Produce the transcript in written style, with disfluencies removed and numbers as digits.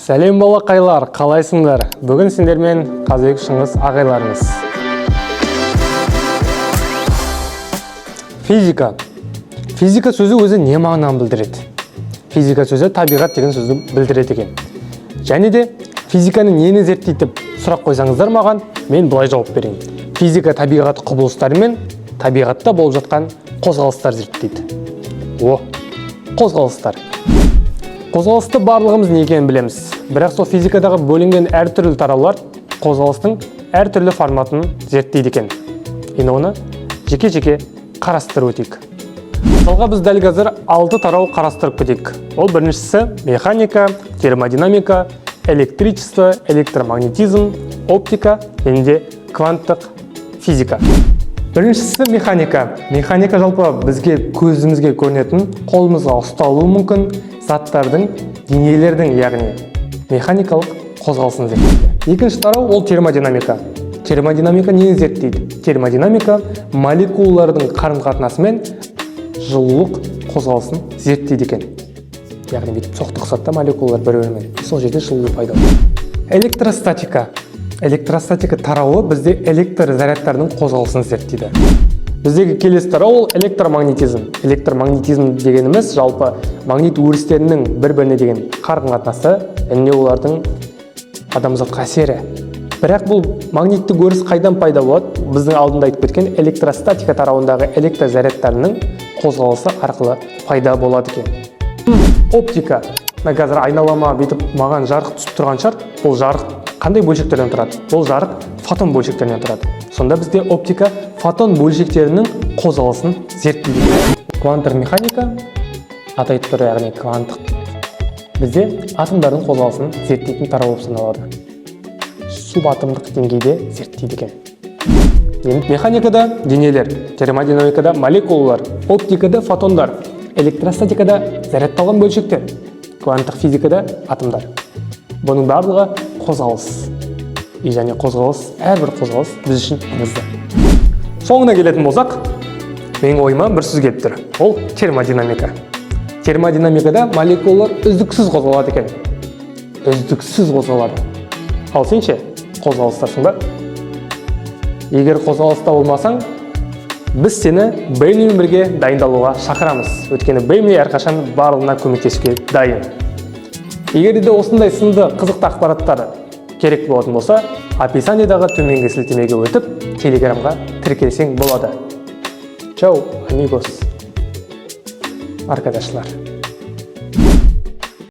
Сәлем балақайлар, қалайсыңдар? Бүгін сендермен Қазбек Шыңғыс ағайларыңыз. Физика. Физика сөзі өзі не мағынаны білдіреді? Физика сөзі табиғат деген сөзді білдіреді екен. Және де физиканы нені зерттейді деп сұрақ қойсаңыздар маған, мен былай жауап берейін. Физика табиғат құбылыстары мен табиғатта болып жатқан қозғалыстар зерттейді. Қозғалыстар. Қозғалысты барлығымыз не екенін білеміз. Бірақ сол физикадағы бөлінген әртүрлі тараулар қозғалыстың әртүрлі форматын зерттейді екен. Енді оны жеке-жеке қарастырып өтейік. Мысалға біз дәл қазір 6 тарау қарастырып кетейік. Ол біріншісі механика, термодинамика, электричество, электромагнетизм, оптика және де кванттық физика. Біріншісі механика. Механика жалпы бізге көзімізге көрінетін, қолымызға ұсталуы мүмкін заттардың, денелердің, яғни механикалық қозғалысын зерттейді. Екінші тарау ол термодинамика. Термодинамика нені зерттейді? Термодинамика молекулалардың қарым-қатынасы мен жылулық қозғалысын зерттейді екен. Яғни бүйтіп соқтықсатта молекулалар бір-бірімен, сол жерде жылу пайда болады. Электростатика. Электростатика тарауы бізде электр зарядтардың қозғалысын зерттейді. Біздегі келесі тарау ол электромагнетизм. Электромагнетизм дегеніміз жалпы магнит өрістерінің бір-біріне деген қарым-қатынасы, және олардың адамзатқа әсері. Бірақ бұл магниттік өріс қайдан пайда болады? Біздің алдында айтып кеткен электростатика тарауындағы электр зарядтарының қозғалысы арқылы пайда болады екен. Оптика. Қазір айналама бүйтіп маған жарық түсіп тұрған шығар. Бұл жарық қандай бөлшектерден тұрады? Бұл жарық фотон бөлшектерінен тұрады. Сонда бізде оптика фотон бөлшектерінің қозғалысын зерттейді. Кванттық механика атайды тұр, яғни кванттық. Бізде атомдардың қозғалысын зерттейтін тарау болып саналады. Субатомдық деңгейде зерттейді екен. Енді механикада денелер, термодинамикада молекулалар, оптикада фотондар, электростатикада зарядталған бөлшектер, кванттық физикада атомдар. Бұның барлығы қозғалыс. Және қозғалыс, әрбір қозғалыс біз үшін маңызды. Соңына келетін болсақ, менің ойыма бір сөз келіп тұр. Ол термодинамика. Термодинамикада молекулалар үздіксіз қозғалады екен. Үздіксіз қозғалады. Ал сен ше, қозғалыстасың ба? Егер қозғалыста болмасаң, біз сені бейіммен бірге дайындалуға шақырамыз. Өйткені бейімне әрқашан барлығына көмектесуге дайын. Егер де осындай сынды қызықты ақпараттар керек болатын болса, описаниедағы төменгі сілтемеге өтіп, телеграмға тіркелсең болады. Чау, амигос, arkadaşlar.